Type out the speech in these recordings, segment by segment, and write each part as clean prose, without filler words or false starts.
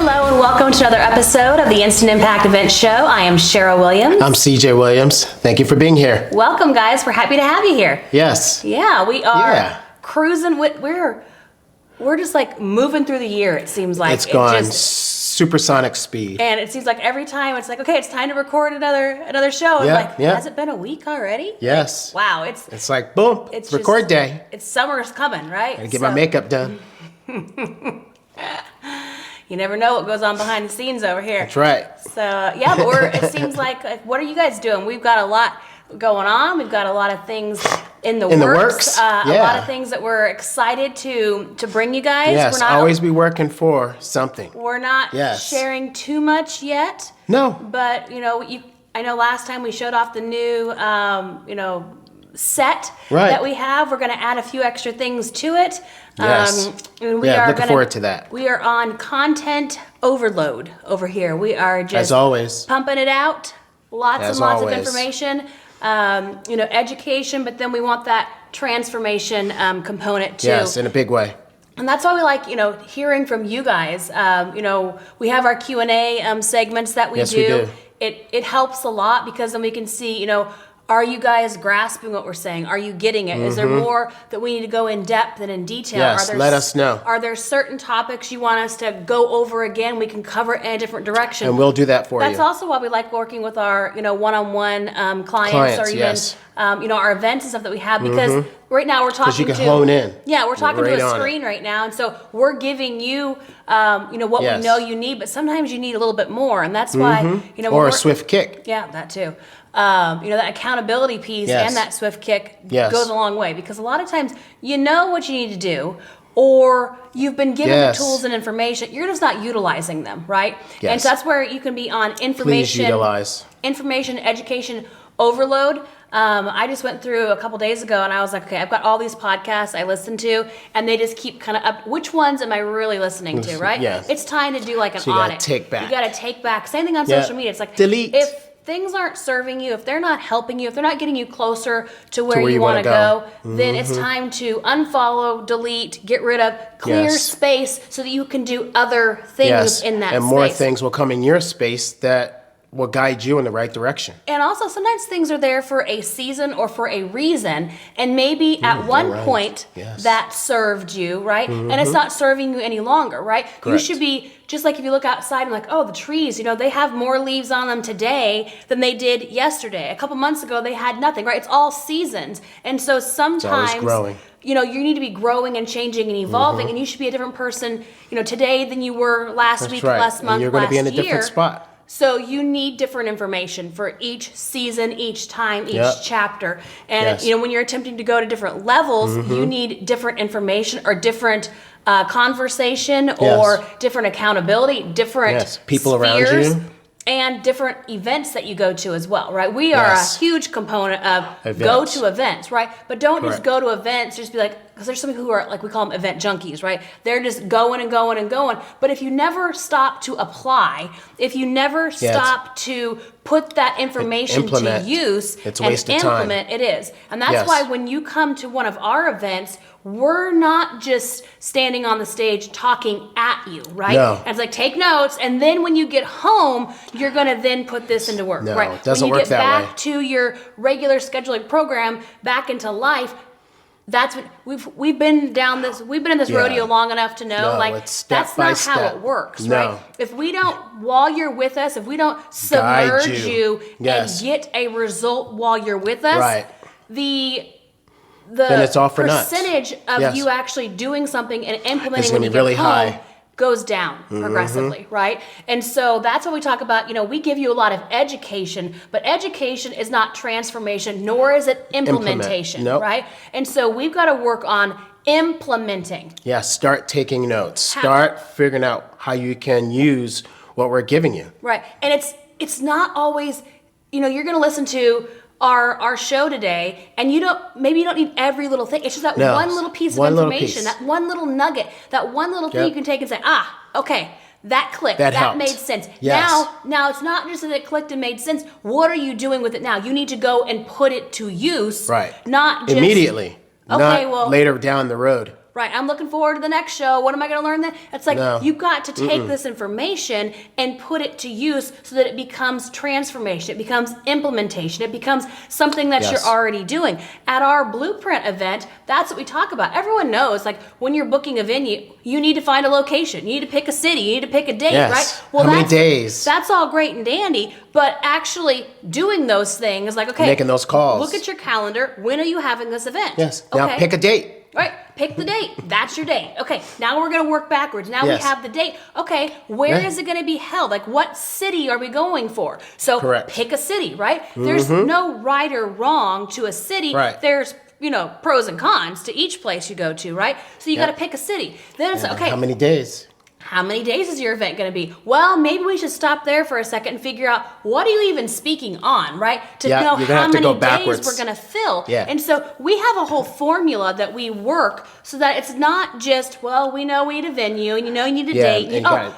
Hello and welcome to another episode of the Instant Impact Event Show. I am Cheryl Williams. I'm CJ Williams. Thank you for being here. Welcome, guys. We're happy to have you here. Yes. Yeah, we are cruising with, we're just like moving through the year, it seems like. It's gone supersonic speed. And it seems like every time it's like, okay, it's time to record another show. And has it been a week already? Yes. Like, wow. It's like, boom, it's record day. It's summer's coming, right? Gotta get my makeup done. You never know what goes on behind the scenes over here. That's right. So, yeah, but it seems like, what are you guys doing? We've got a lot going on. We've got a lot of things in the works. A lot of things that we're excited to bring you guys. Yes, we're not always be working for something. We're not sharing too much yet. No. But, I know last time we showed off the new, set that we have. We're going to add a few extra things to it. Yes. And looking forward to that. We are on content overload over here. We are just as always pumping it out. Lots of information. Education, but then we want that transformation component too. Yes, in a big way. And that's why we like, hearing from you guys. We have our Q&A segments that we do. We do. It helps a lot because then we can see, are you guys grasping what we're saying? Are you getting it? Mm-hmm. Is there more that we need to go in depth and in detail? Yes, let us know. Are there certain topics you want us to go over again? We can cover it in a different direction. And we'll do that for you. That's also why we like working with our, one-on-one clients or even, our events and stuff that we have because right now we're talking to... Because you can hone in. Yeah, we're talking to a screen right now. And so we're giving you, what we know you need, but sometimes you need a little bit more. And that's why, or a swift kick. Yeah, that too. That accountability piece and that swift kick goes a long way because a lot of times you know what you need to do or you've been given the tools and information, you're just not utilizing them, right? Yes. And so that's where you can be on information education overload. I just went through a couple days ago and I was like, okay, I've got all these podcasts I listen to and they just keep kind of up. Which ones am I really listening to, right? Yes. It's time to do like an audit. You got to take back. Same thing on social media. It's like, delete. If things aren't serving you, if they're not helping you, if they're not getting you closer to where you want to go, then it's time to unfollow, delete, get rid of, clear space so that you can do other things in that space. And more things will come in your space that will guide you in the right direction. And also sometimes things are there for a season or for a reason, and maybe at one point that served you, right? And it's not serving you any longer, right? Correct. You should be, just like if you look outside and like, oh, the trees, they have more leaves on them today than they did yesterday. A couple months ago, they had nothing, right? It's all seasons. And so sometimes, it's always growing. You need to be growing and changing and evolving, and you should be a different person, today than you were last week, last month, and you're going to be in a year. different spot. So you need different information for each season, each time, each chapter. And when you're attempting to go to different levels, you need different information or different conversation or different accountability, different people spheres, around you. And different events that you go to as well, right? We are a huge component of go to events, right? But don't just go to events, just be like, because there's some people who are, like we call them event junkies, right? They're just going and going and going. But if you never stop to apply, if you never stop to put that information to use it's a waste of time. It is. And that's why when you come to one of our events, we're not just standing on the stage talking at you, right? No. And it's like, take notes, and then when you get home, you're going to then put this into work, right? It doesn't work that way. When you get back to your regular scheduling program, back into life, that's what we've been down this. We've been in this rodeo long enough to know, that's not how it works, right? If we don't, while you're with us, if we don't submerge you and get a result while you're with us, then it's all for percentage of you actually doing something and implementing when you get really home high. Goes down progressively, right? And so that's what we talk about. We give you a lot of education, but education is not transformation, nor is it implementation, right? And so we've got to work on implementing. Yeah, start taking notes. Start figuring out how you can use what we're giving you. Right. And it's not always, you're going to listen to our show today, and maybe you don't need every little thing. It's just that one little piece of information, that one little nugget, that one little thing you can take and say, okay, that clicked, that made sense. Yes. Now it's not just that it clicked and made sense. What are you doing with it now? You need to go and put it to use, right? Not just immediately, not later down the road. right? I'm looking forward to the next show. What am I going to learn then? It's like you've got to take this information and put it to use so that it becomes transformation. It becomes implementation. It becomes something that you're already doing. At our Blueprint event, that's what we talk about. Everyone knows, like, when you're booking a venue, you need to find a location. You need to pick a city. You need to pick a date, right? Well, how many days? That's all great and dandy, but actually doing those things, like, okay, making those calls. Look at your calendar. When are you having this event? Yes. Now pick a date. Right. Pick the date. That's your date. Okay. Now we're going to work backwards. Now we have the date. Okay. Where is it going to be held? Like, what city are we going for? So pick a city, right? There's no right or wrong to a city. Right. There's, pros and cons to each place you go to, right? So you got to pick a city. Then it's okay. How many days? How many days is your event going to be? Well, maybe we should stop there for a second and figure out, what are you even speaking on, right? To know how many days we're going to fill. Yeah. And so we have a whole formula that we work so that it's not just, well, we know we need a venue, and you need a date,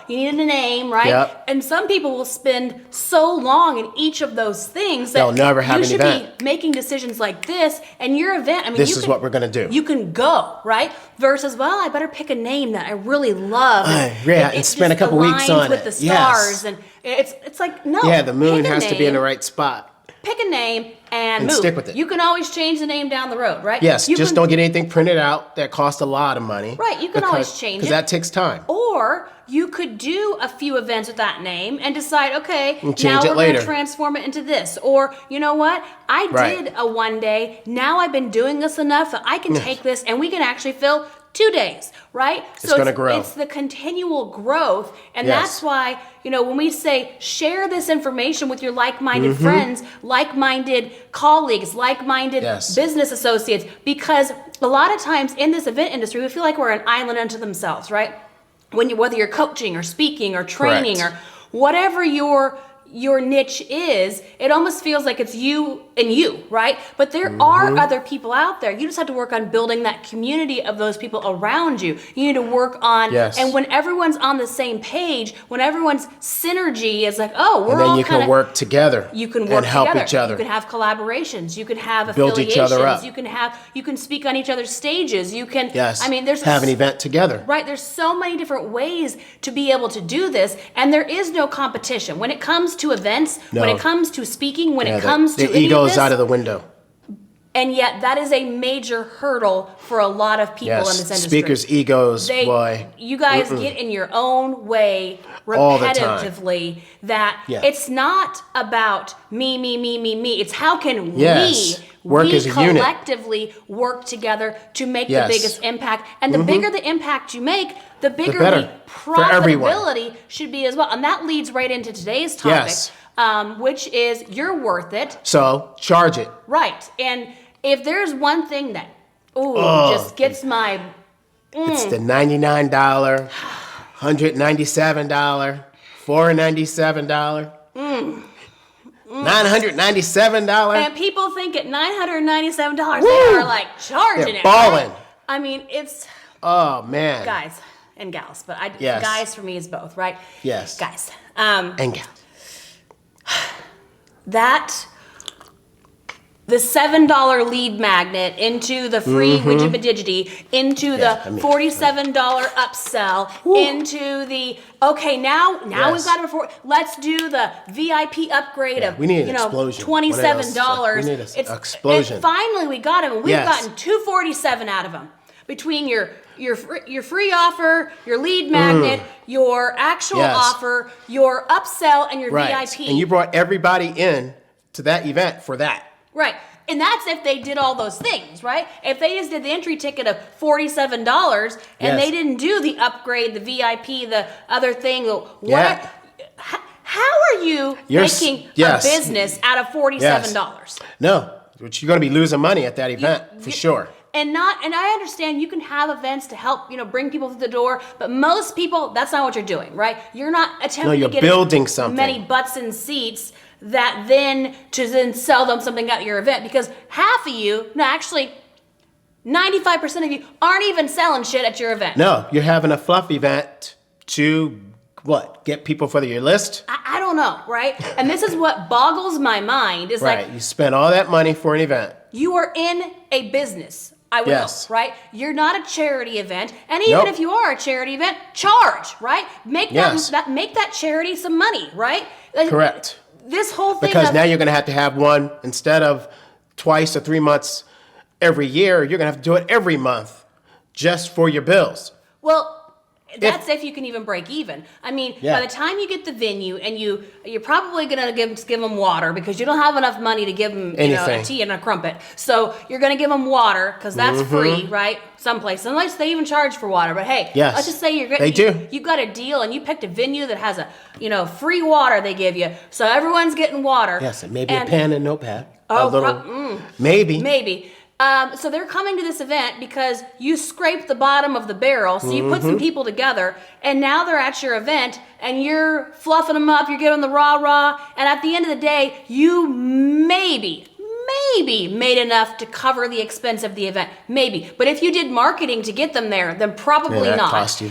you need a name, right? Yep. And some people will spend so long in each of those things that they'll never have an event. You should be making decisions like this, and your event, I mean, this is what we're going to do. You can go, right? Versus, well, I better pick a name that I really love. And spend a couple weeks on with the stars, and it's like, no. Yeah, the moon has to be in the right spot. Pick a name and move. Stick with it. You can always change the name down the road, right? Yes, don't get anything printed out that costs a lot of money. Right, you can always change it. Because that takes time. Or you could do a few events with that name and decide, okay, now we're going to transform it into this. Or, you know what? I did a one day. Now I've been doing this enough that I can take this and we can actually fill 2 days, right? It's going to grow. It's the continual growth. And that's why, when we say share this information with your like-minded friends, like-minded colleagues, like-minded business associates, because a lot of times in this event industry, we feel like we're an island unto themselves, right? Whether you're coaching or speaking or training or whatever your niche is, it almost feels like it's you and you, right? But there are other people out there. You just have to work on building that community of those people around you. You need to work on, and when everyone's on the same page, when everyone's synergy is like, oh, we're all and then you can work together. You can work and help together. each other. You can have collaborations. You can have build affiliations. each other up. You can speak on each other's stages. You can, there's have an event together. Right. There's so many different ways to be able to do this, and there is no competition when it comes to events, when it comes to speaking, when it comes to the ego's out of the window. And yet that is a major hurdle for a lot of people in this industry. Speakers' egos, boy. You guys get in your own way repetitively that it's not about me. It's how can we work as a unit, collectively work together to make the biggest impact. And the bigger the impact you make, the bigger the profitability should be as well. And that leads right into today's topic, which is you're worth it. So charge it. Right. And if there's one thing that just gets my... It's the $99, $197, $497, $997. And people think at $997 they are like charging it. Balling. Right? I mean, it's... Oh, man. Guys and gals, but guys for me is both, right? Yes. Guys. And gals. The $7 lead magnet into the free widget into the $47 upsell, into the now we've got to let's do the VIP upgrade of we need an explosion. $27. We need an explosion. And finally we got him, and we've gotten $247 out of him between your free offer, your lead magnet, your actual offer, your upsell, and your VIP. And you brought everybody in to that event for that. Right. And that's if they did all those things, right? If they just did the entry ticket of $47 and they didn't do the upgrade, the VIP, the other thing, how are you making a business out of $47? No, but you're going to be losing money at that event for sure. And I understand you can have events to help, bring people through the door, but most people, that's not what you're doing, right? You're not attempting to get building something. Many butts in seats that then sell them something at your event, because half of you, no, actually 95% of you aren't even selling shit at your event. No, you're having a fluff event to get people for your list? I don't know, right? And this is what boggles my mind is you spent all that money for an event. You are in a business. I will, right? You're not a charity event, and even if you are a charity event, charge, right? Make that charity some money, right? Correct. This whole thing because now you're going to have one instead of twice or 3 months every year. You're going to have to do it every month just for your bills. Well, that's if you can even break even. I mean, by the time you get the venue, and you're probably gonna give them water because you don't have enough money to give them a tea and a crumpet. So you're gonna give them water because that's free, right? Some places, unless they even charge for water. But hey, let's just say you've got a deal and you picked a venue that has a free water they give you, so everyone's getting water. Yes, and maybe a pen and notepad. Maybe. So they're coming to this event because you scraped the bottom of the barrel, so you put some people together, and now they're at your event, and you're fluffing them up, you're giving them the rah-rah, and at the end of the day, you maybe made enough to cover the expense of the event. Maybe. But if you did marketing to get them there, then probably not. Cost you.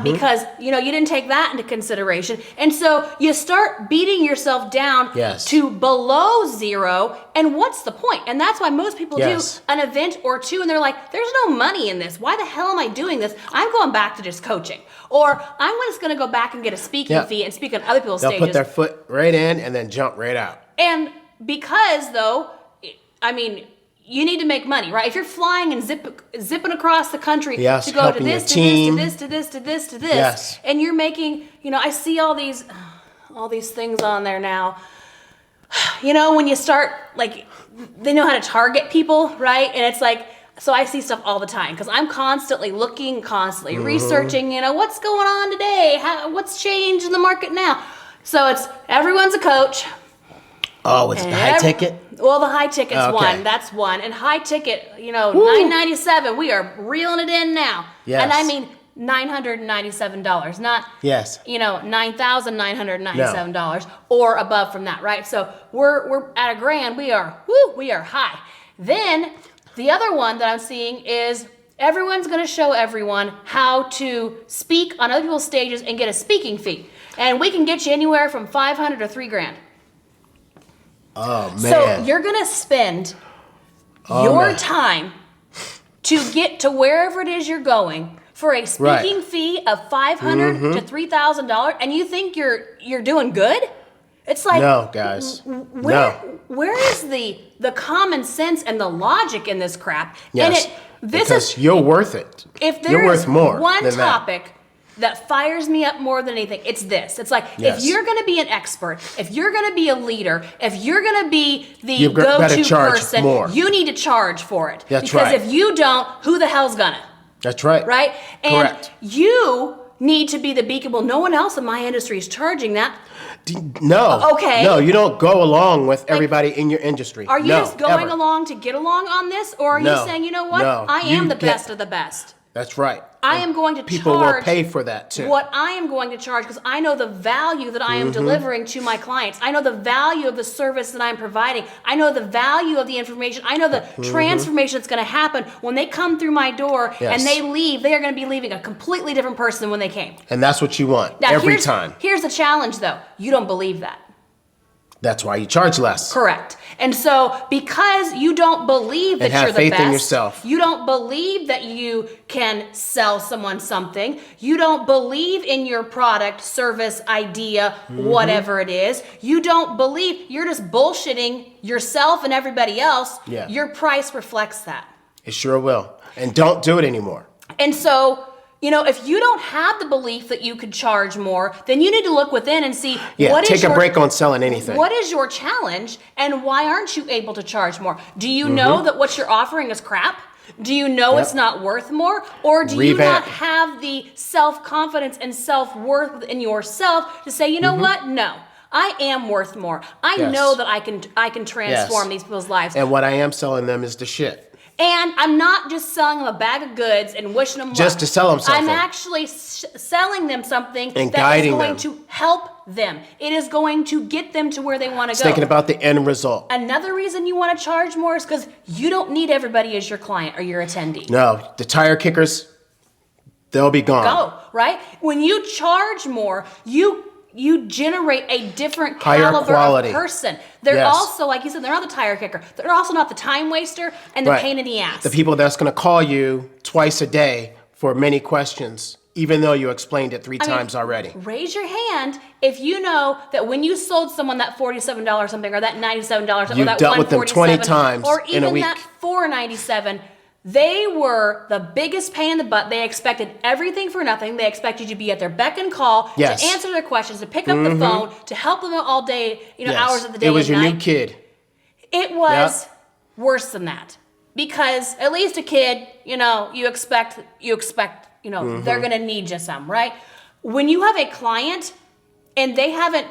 Because, you didn't take that into consideration. And so you start beating yourself down to below zero. And what's the point? And that's why most people do an event or two, and they're like, there's no money in this. Why the hell am I doing this? I'm going back to just coaching. Or I'm just going to go back and get a speaking fee and speak on other people's stages. They'll put their foot right in and then jump right out. And because, though, you need to make money, right? If you're flying and zipping across the country to go to this, to this, to this, to this, to this, and you're making, I see all these things on there now. When you start, they know how to target people, right? And it's like, so I see stuff all the time because I'm constantly looking, constantly researching, what's going on today? What's changed in the market now? So it's, everyone's a coach. Oh, it's the high ticket? Well, the high ticket's one. That's one. And high ticket, $997. We are reeling it in now. Yes. And I mean $997, not $9,997 or above from that, right? So we're at $1,000. We are high. Then the other one that I'm seeing is everyone's going to show everyone how to speak on other people's stages and get a speaking fee. And we can get you anywhere from $500 to $3,000. Oh, man. So you're going to spend your time to get to wherever it is you're going for a speaking fee of $500 to $3,000, and you think you're doing good? It's like, no, guys. Where is the common sense and the logic in this crap? Yes, because you're worth it. If there is one topic that fires me up more than anything, it's this. It's like, if you're going to be an expert, if you're going to be a leader, if you're going to be the go-to person, you need to charge for it. Because if you don't, who the hell's gonna? That's right. Right? And you need to be the beacon. Well, no one else in my industry is charging that. No. Okay. No, you don't go along with everybody in your industry. Are you just going along to get along on this? Or are you saying, you know what? I am the best of the best. That's right. I am going to people charge. People will pay for that too. What I am going to charge, because I know the value that I am delivering to my clients. I know the value of the service that I'm providing. I know the value of the information. I know the transformation that's going to happen when they come through my door and they leave. They are going to be leaving a completely different person than when they came. And that's what you want every time. Here's the challenge, though. You don't believe that. That's why you charge less. Correct. And so because you don't believe that you're the best. And have faith in yourself. You don't believe that you can sell someone something. You don't believe in your product, service, idea, whatever it is. You don't believe, you're just bullshitting yourself and everybody else. Yeah. Your price reflects that. It sure will. And don't do it anymore. And so, if you don't have the belief that you could charge more, then you need to look within and see take a break on selling anything. What is your challenge, and why aren't you able to charge more? Do you know that what you're offering is crap? Do you know it's not worth more? Or do you not have the self-confidence and self-worth within yourself to say, you know what? No. I am worth more. I know that I can transform these people's lives. And what I am selling them is the shit. And I'm not just selling them a bag of goods and wishing them luck. Just to sell them something. I'm actually selling them something and that is going to help them. It is going to get them to where they want to go. Thinking about the end result. Another reason you want to charge more is because you don't need everybody as your client or your attendee. No, the tire kickers, they'll be gone. Right? When you charge more, you you generate a different higher caliber quality of person. They're also, like you said, they're not the tire kicker. They're also not the time waster and the pain in the ass. The people that's going to call you twice a day for many questions, even though you explained it three times already. Raise your hand if you know that when you sold someone that $47 something or that $97 or You that dealt with them 20 $147 times or in a even week. that $497. They were the biggest pain in the butt. They expected everything for nothing. They expected you to be at their beck and call to answer their questions, to pick up the phone, to help them all day, hours of the day. It was and your night. new kid. It was worse than that, because at least a kid, you expect, they're going to need you some, right? When you have a client and they haven't,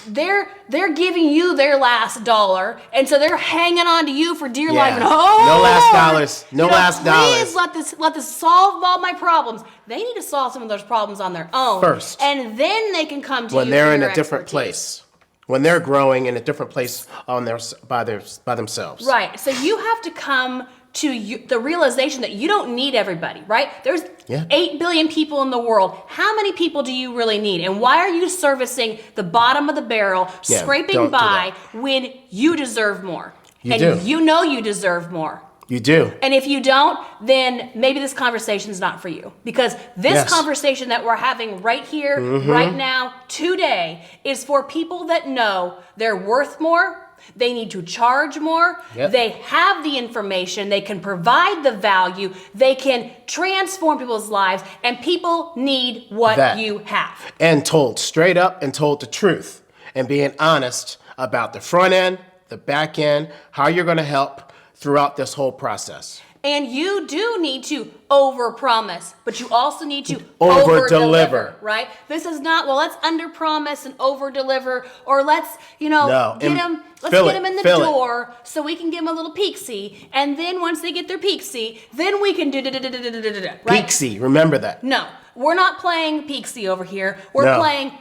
they're giving you their last dollar, and so they're hanging on to you for dear life. And no last dollars. No last dollars. Please let this solve all my problems. They need to solve some of those problems on their own first, and then they can come to you when they're in a different expertise. place. When they're growing in a different place by themselves. Right. So you have to come to the realization that you don't need everybody, right? There's 8 billion people in the world. How many people do you really need? And why are you servicing the bottom of the barrel, scraping by when you deserve more? You deserve more. You do. And if you don't, then maybe this conversation is not for you. Because this conversation that we're having right here, right now, today, is for people that know they're worth more. They need to charge more. They have the information. They can provide the value. They can transform people's lives. And people need what you have. And told straight up and told the truth. And being honest about the front end, the back end, how you're going to help throughout this whole process. And you do need to overpromise, but you also need to over-deliver, right? This is not, let's under-promise and over-deliver, or let's, get them in the door so we can give them a little peek-see, and then once they get their peek-see, then we can do right? Peek-see, remember that. No, we're not playing peek-see over here. We're playing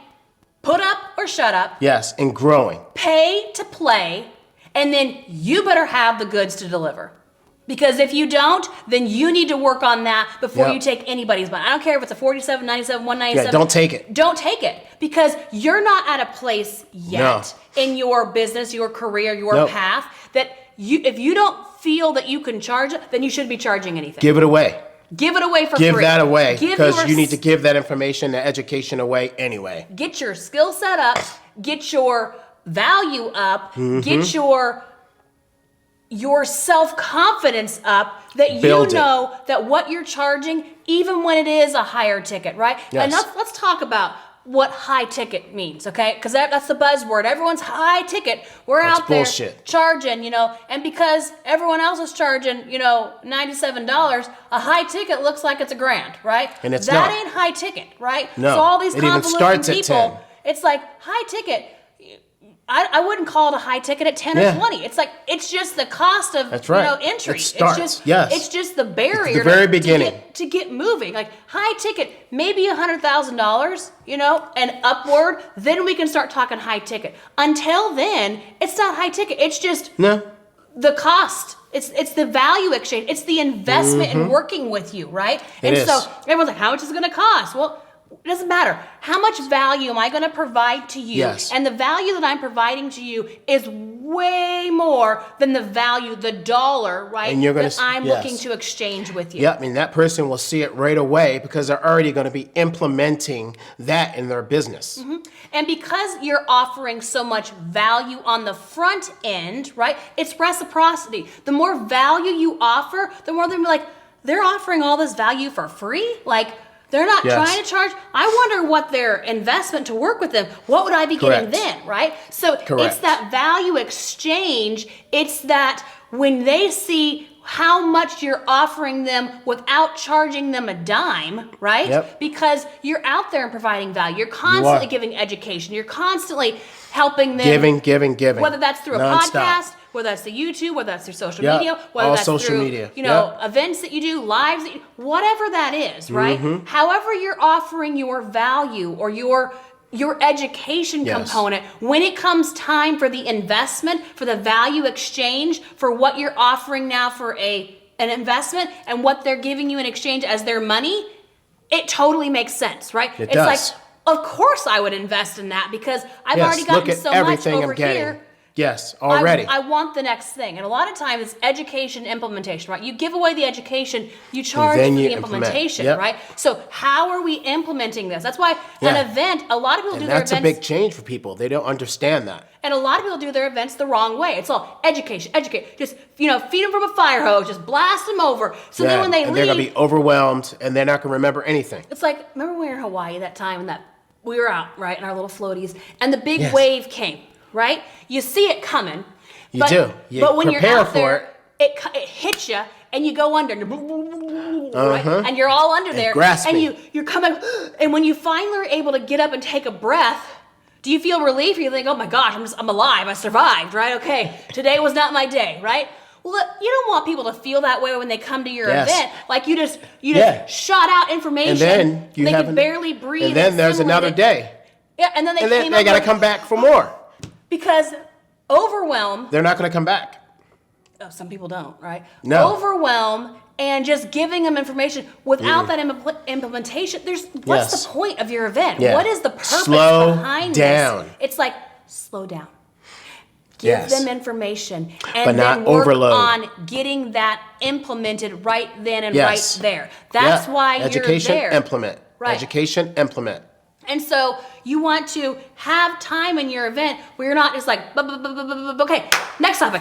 put up or shut up. Yes, and growing. Pay to play, and then you better have the goods to deliver. Because if you don't, then you need to work on that before you take anybody's money. I don't care if it's a 47, 97, 197. Yeah, don't take it. Don't take it. Because you're not at a place yet in your business, your career, your path, that if you don't feel that you can charge it, then you shouldn't be charging anything. Give it away. Give it away for free. Give that away, because you need to give that information, the education away anyway. Get your skill set up. Get your value up. Get your self-confidence up, that you know that what you're charging, even when it is a higher ticket, right? Yes. And let's talk about what high ticket means, okay? Because that's the buzzword. Everyone's high ticket. We're out there charging, and because everyone else is charging, $97, a high ticket looks like it's $1,000, right? And it's that ain't high ticket, right? No. So all these It even convoluted starts at people, 10. it's like high ticket. I wouldn't call it a high ticket at 10 or 20. It's like, it's just the cost of entry. It starts, it's just the barrier it's the very beginning. To get moving. Like high ticket, maybe $100,000, and upward, then we can start talking high ticket. Until then, it's not high ticket. It's just the cost. It's the value exchange. It's the investment in working with you, right? So everyone's like, how much is it going to cost? Well, it doesn't matter. How much value am I going to provide to you? Yes. And the value that I'm providing to you is way more than the value, the dollar, right? And you're going that I'm looking to exchange with you. Yep, I mean, that person will see it right away because they're already going to be implementing that in their business. And because you're offering so much value on the front end, right? It's reciprocity. The more value you offer, the more they're like, they're offering all this value for free? Like, they're not trying to charge. I wonder what their investment to work with them, what would I be getting then, right? So it's that value exchange. It's that when they see how much you're offering them without charging them a dime, right? Yep. Because you're out there and providing value. You're constantly giving education. You're constantly helping them. Giving. Whether that's through a podcast, whether that's through YouTube, whether that's through social media, whether that's through events that you do, lives, whatever that is, right? However you're offering your value or your education component, when it comes time for the investment, for the value exchange, for what you're offering now for an investment and what they're giving you in exchange as their money, it totally makes sense, right? It does. Like of course I would invest in that because I've already gotten so much over here. Yes, already. I want the next thing. And a lot of times it's education implementation, right? You give away the education, you charge for the implementation, right? So how are we implementing this? That's why an event, a lot of people do their events. That's a big change for people. They don't understand that. And a lot of people do their events the wrong way. It's all education. Just, feed them from a fire hose, just blast them over. So then when they leave, they're going to be overwhelmed and they're not going to remember anything. It's like, remember when we were in Hawaii that time and we were out, right, in our little floaties, and the big wave came. Right? You see it coming. You do. But when you're out there, it hits you and you go under. Right? And you're all under there. And you're coming. And when you finally are able to get up and take a breath, do you feel relief? Or you think, oh my gosh, I'm alive. I survived. Right? Okay. Today was not my day. Right? Well, you don't want people to feel that way when they come to your event. Like you just shot out information. And then they can barely breathe. And then there's another day. Yeah. And then they got to come back for more. Because overwhelm. They're not going to come back. Oh, some people don't, right? No. Overwhelm and just giving them information without that implementation. What's the point of your event? Yeah. What is the purpose behind down. this? It's like, slow down. Give them information. And but then not work overload. on getting that implemented right then and right there. That's why Education, you're there. Implement. Right. Education, implement. And so you want to have time in your event where you're not just like, okay, next topic,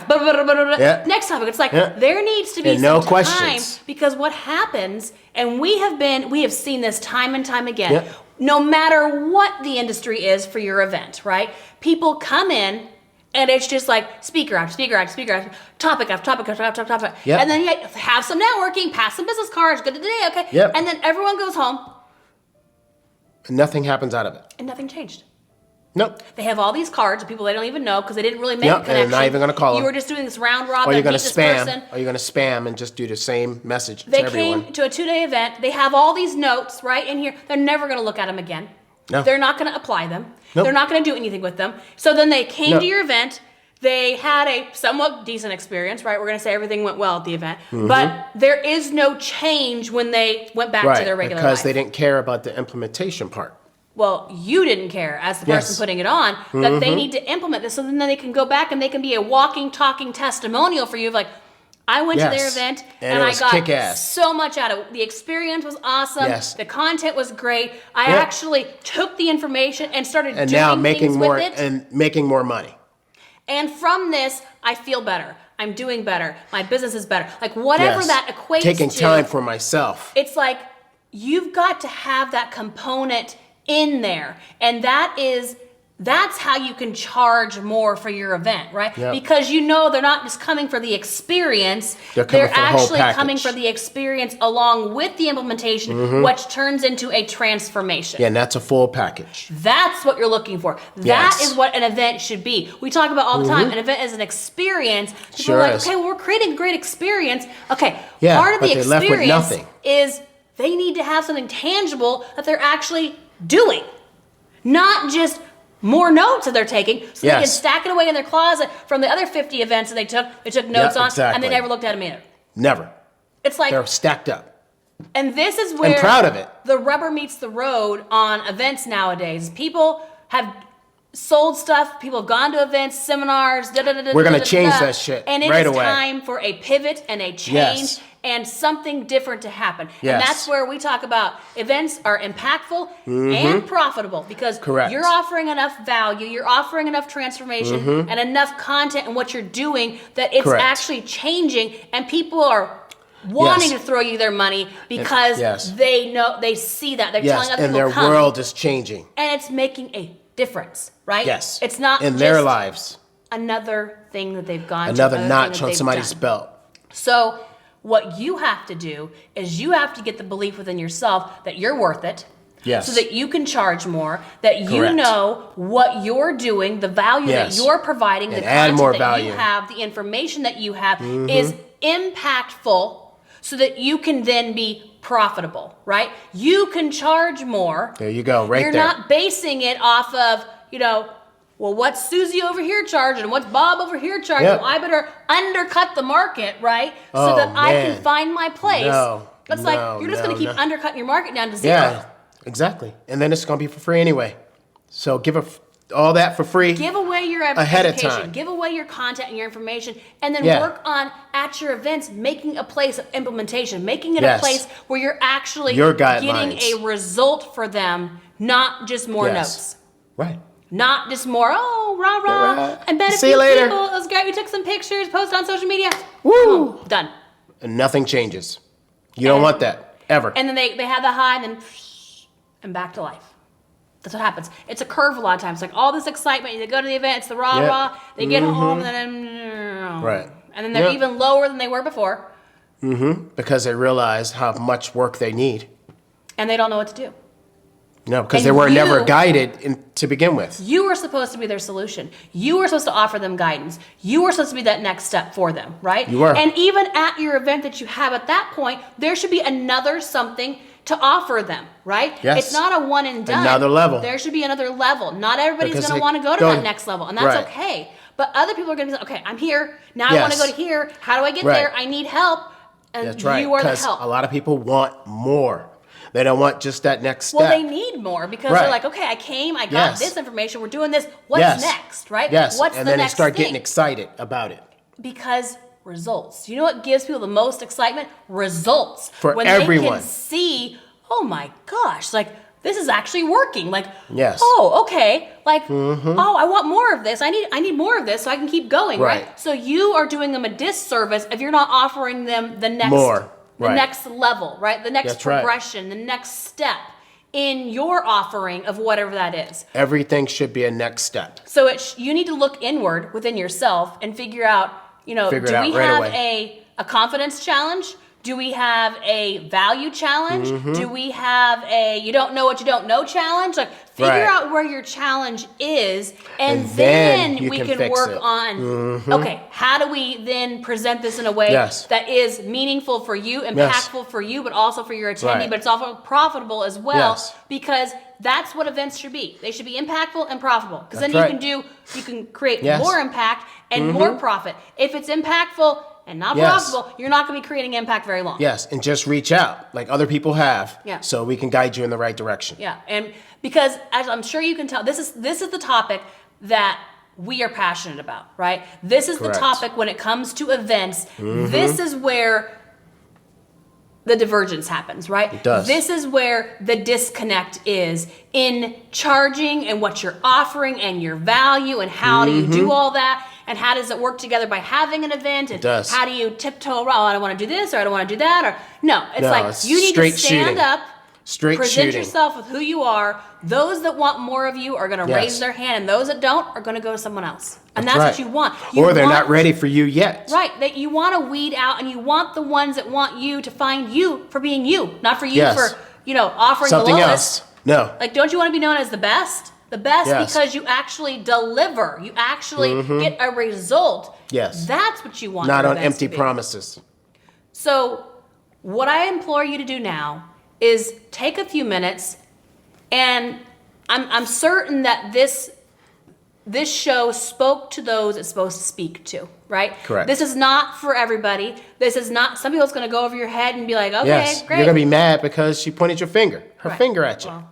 next topic. It's like there needs to be some time because what happens, and we have seen this time and time again, no matter what the industry is for your event, right? People come in and it's just like speaker after speaker after speaker after topic after topic after topic. And then you have some networking, pass some business cards, good today, okay? And then everyone goes home. Nothing happens out of it. And nothing changed. Nope. They have all these cards of people they don't even know because they didn't really make a connection. And they're not even going to call them. You were just doing this round robin. Or you're going to spam. Or you're going to spam and just do the same message to everyone. They came to a 2-day event. They have all these notes right in here. They're never going to look at them again. No. They're not going to apply them. Nope. They're not going to do anything with them. So then they came to your event. They had a somewhat decent experience, right? We're going to say everything went well at the event. But there is no change when they went back to their regular life. Because they didn't care about the implementation part. Well, you didn't care as the person putting it on that they need to implement this so then they can go back and they can be a walking, talking testimonial for you of like, I went to their event and I got so much out of it. The experience was awesome. The content was great. I actually took the information and started doing things with it. And making more money. And from this, I feel better. I'm doing better. My business is better. Like whatever that equates to. Taking time for myself. It's like you've got to have that component in there. And that's how you can charge more for your event, right? Because they're not just coming for the experience. They're actually coming for the experience along with the implementation, which turns into a transformation. Yeah, and that's a full package. That's what you're looking for. That is what an event should be. We talk about all the time, an event is an experience. People are like, okay, well, we're creating a great experience. Okay, part of the experience is they need to have something tangible that they're actually doing. Not just more notes that they're taking so they can stack it away in their closet from the other 50 events that they took notes on and they never looked at them either. Never. It's like they're stacked up. And this is where I'm proud of it. The rubber meets the road on events nowadays. People have sold stuff, people have gone to events, seminars, we're going to change that shit and right away. And it is time for a pivot and a change and something different to happen. And that's where we talk about events are impactful and profitable because you're offering enough value, you're offering enough transformation and enough content in what you're doing that it's actually changing and people are wanting to throw you their money because they know, they see that. They're telling other people and their world is changing. And it's making a difference, right? Yes. It's not in their lives. Another thing that they've gone another to. Notch on somebody's belt. So what you have to do is you have to get the belief within yourself that you're worth it. Yes. So that you can charge more, that you know what you're doing, the value that you're providing, and the content more that value. you have, the information that you have is impactful so that you can then be profitable, right? You can charge more. There you go, right there. You're not basing it off of, well, what's Susie over here charging and what's Bob over here charging? Well, I better undercut the market, right? So that I can find my place. It's like, you're just going to keep undercutting your market down to zero. Yeah. exactly. And then it's going to be for free anyway. So give all that for free. Give away your ahead education. of time. Give away your content and your information, and then Yeah. work on at your events making a place of implementation, making it Yes. a place where you're actually Your getting guidelines. a result for them, not just more Yes. notes. Right. Not just more, oh, rah, rah. Right. I met a See few you later. people. It was great. We took some pictures, posted on social media. Woo! Boom, done. And nothing changes. You don't want that, ever. And then they have the high and then and back to life. That's what happens. It's a curve a lot of times. Like all this excitement, they go to the event, it's the rah, Yep. rah. They get home and then, Right. and then they're Yep. even lower than they were before. Because they realize how much work they need. And they don't know what to do. No, because And they were never you- guided to begin with. You are supposed to be their solution. You are supposed to offer them guidance. You are supposed to be that next step for them, right? You are. And even at your event that you have at that point, there should be another something to offer them, right? Yes. It's not a one and done. Another level. There should be another level. Not everybody's Because going to they want to go to go- that next level, and that's Right. okay. But other people are going to be like, okay, I'm here. Now I want to Yes. go to here. How do I get Right. there? I need help. And That's right. you are the Because help. a lot of people want more. They don't want just that next step. Well, they need more because Right. they're like, okay, I came, I got Yes. this information, we're doing this. What's Yes. next, right? Yes. What's and the then next they start thing? getting excited about it. Because results. You know what gives people the most excitement? Results. For when everyone. they can see, oh my gosh, like this is actually working. Like, Yes. oh, okay. Like, oh, I want more of this. I need more of this so I can keep going, right? Right. So you are doing them a disservice if you're not offering them the next More. the Right. next level, right? The next That's right. progression, the next step in your offering of whatever that is. Everything should be a next step. So you need to look inward within yourself and figure out, Figure do it we out right have away. a confidence challenge? Do we have a value challenge? Mm-hmm. Do we have a you don't know what you don't know challenge? Like figure Right. out where your challenge is, and then then you we can can fix work it. on, okay, how do we then present this in a way Yes. that is meaningful for you, impactful for you, but also for your attendee, Right. but it's also profitable as well, Yes. because that's what events should be. They should be impactful and profitable, because then That's you can create Yes. more impact and more profit. If it's impactful and not Yes. profitable, you're not going to be creating impact very long. Yes, and just reach out like other people have, Yeah. so we can guide you in the right direction. Yeah, and because as I'm sure you can tell, this is the topic that we are passionate about, right? This is Correct. the topic when it comes to events. This is where the divergence happens, right? It does. This is where the disconnect is in charging and what you're offering and your value and how do you do all that and how does it work together by having an event and does. how do you tiptoe around, oh, I don't want to do this or I don't want to do that or no, it's No, like it's you need to straight stand shooting. up, Straight present shooting. yourself with who you are. Those that want more of you are going to Yes. raise their hand, and those that don't are going to go to someone else. And that's right. what you want. Or they're want- not ready for you yet. Right, that you want to weed out, and you want the ones that want you to find you for being you, not for you Yes. for offering Something the else. lowest. No. Like, don't you want to be known as the best? The best Yes. because you actually deliver. You actually get a result. Yes. That's what you want. Not your on events empty to be. promises. So, what I implore you to do now is take a few minutes, and I'm certain that this show spoke to those it's supposed to speak to, right? Correct. This is not for everybody. This is not. Some people it's going to go over your head and be like, okay, Yes, great. you're gonna be mad because she pointed your finger, her Right. finger at you. Well,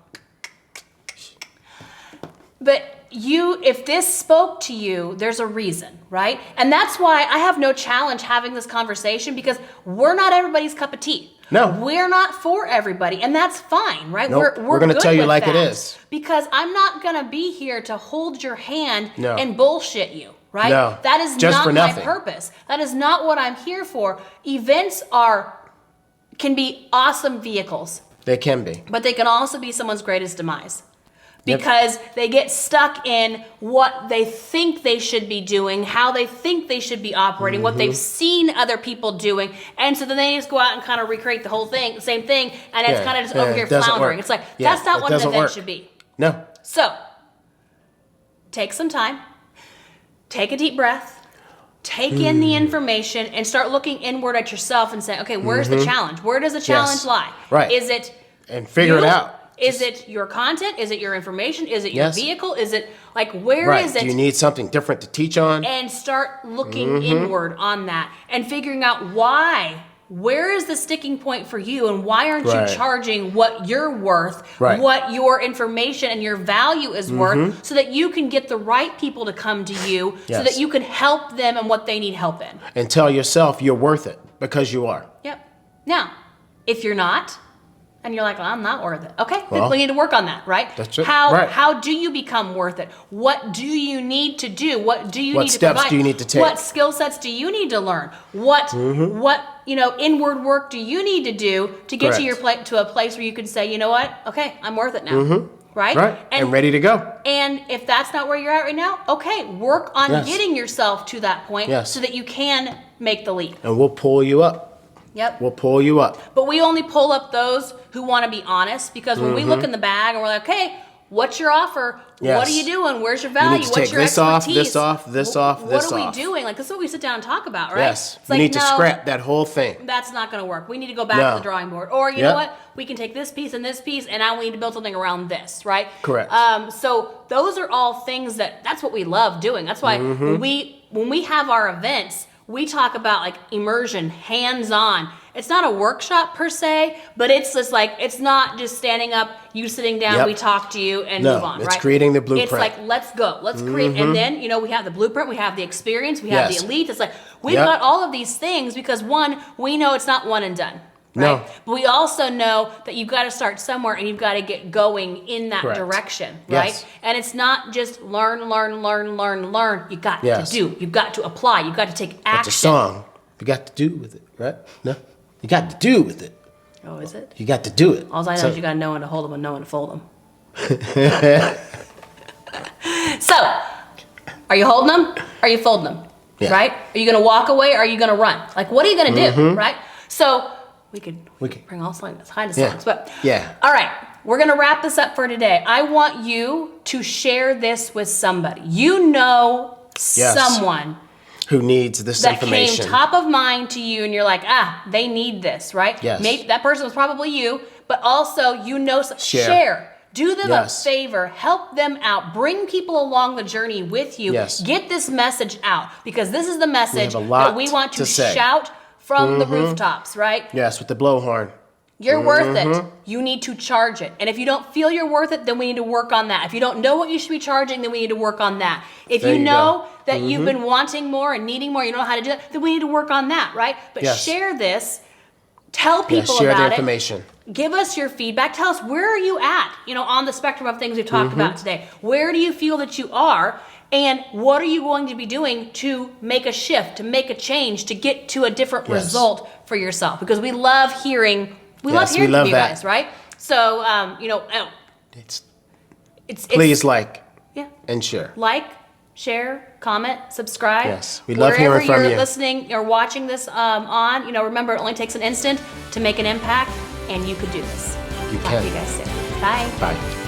but if this spoke to you, there's a reason, right? And that's why I have no challenge having this conversation because we're not everybody's cup of tea. No. We're not for everybody, and that's fine, right? Nope. We're We're gonna good tell you with like it that. is. Because I'm not gonna be here to hold your hand No. and bullshit you, right? No. That is Just not for my nothing. purpose. That is not what I'm here for. Events can be awesome vehicles, They can be. but they can also be someone's greatest demise. Yep. Because they get stuck in what they think they should be doing, how they think they should be operating, what they've seen other people doing, and so then they just go out and kind of recreate the whole thing, same thing, and it's Yeah, kind of just yeah, over here it doesn't floundering. work. It's like, Yeah, that's not it what an doesn't event work. should be. No. So, take some time, take a deep breath, take in the information, and start looking inward at yourself and say, okay, where's the challenge? Where does the challenge lie? Right. Is it And figure it you? out. Is it your content? Is it your information? Is it your Yes. vehicle? Is it like where Right. is it? Do you need something different to teach on? And start looking inward on that and figuring out why where is the sticking point for you, and why aren't Right. you charging what you're worth, Right. what your information and your value is worth, so that you can get the right people to come to you, so Yes. that you can help them in what they need help in. And tell yourself you're worth it because you are. Yep. Now, if you're not, and you're like, well, I'm not worth it. Okay, Well, we need to work on that, right? That's it. How Right. how do you become worth it? What do you need to do? What do you What need to steps provide? do you need to take? What skill sets do you need to learn? What inward work do you need to do to get to Correct. to a place where you can say, you know what? Okay, I'm worth it now. Right? Right. And ready to go. And if that's not where you're at right now, okay, work on Yes. getting yourself to that point Yes. so that you can make the leap. And we'll pull you up. Yep. We'll pull you up. But we only pull up those who want to be honest, because when we look in the bag and we're like, okay, what's your offer? Yes. What are you doing? Where's your value? need to What's take your this off, expertise? this off, this off, What this are we off. doing? Like, this is what we sit down and talk about, right? Yes. It's You like, need to no, scrap that whole thing. that's not going to work. We need to go back No. to the drawing board. Or you Yep. know what? We can take this piece, and now we need to build something around this, right? Correct. So those are all things that's what we love doing. That's why when we have our events, we talk about like immersion, hands-on. It's not a workshop per se, but it's just like, it's not just standing up, you sitting down, Yep. we talk to you and No, move on, it's right? creating the blueprint. It's like, let's go, let's create. And then, we have the blueprint, we have the experience, we have Yes. the elite. It's like, we've Yep. got all of these things because one, we know it's not one and done. Right? No. But we also know that you've got to start somewhere and you've got to get going in that Correct. direction, Yes. right? And it's not just learn. You got Yes. to do. You've got to apply. You've got to take action. That's a song. You got to do with it, right? No? You got to do with it. Oh, is it? You got to do it. All I know So- is you got to know when to hold them and know when to fold them. So, are you holding them? Are you folding them? Yeah. Right? Are you going to walk away? Or are you going to run? Like, what are you going to do? Right? So, we could bring all kinds of songs. Yeah. But, Yeah. all right. We're going to wrap this up for today. I want you to share this with somebody. You know someone Who needs this that information? came top of mind to you, and you're like, they need this, right? Yes. Maybe that person was probably you, but also share. Do them Yes. a favor, help them out, bring people along the journey with you. Yes. Get this message out, because this is the message a lot that we want to to say. shout from the rooftops, right? Yes, with the blowhorn. You're worth it. You need to charge it. And if you don't feel you're worth it, then we need to work on that. If you don't know what you should be charging, then we need to work on that. If There you you know go. that you've been wanting more and needing more, you don't know how to do that, then we need to work on that, right? But Yes. share this. Tell people Share about the it. information. Give us your feedback. Tell us, where are you at, on the spectrum of things we've talked about today. Where do you feel that you are? And what are you going to be doing to make a shift, to make a change, to get to a different Yes. result for yourself? Because we love hearing, we from love you that. guys, right? So, Please it's like yeah, and share. like, share, comment, subscribe. Yes, we love hearing from Wherever you. you're listening or watching this on, remember, it only takes an instant to make an impact, and you could do this. You Talk can. to you guys soon. Bye. Bye.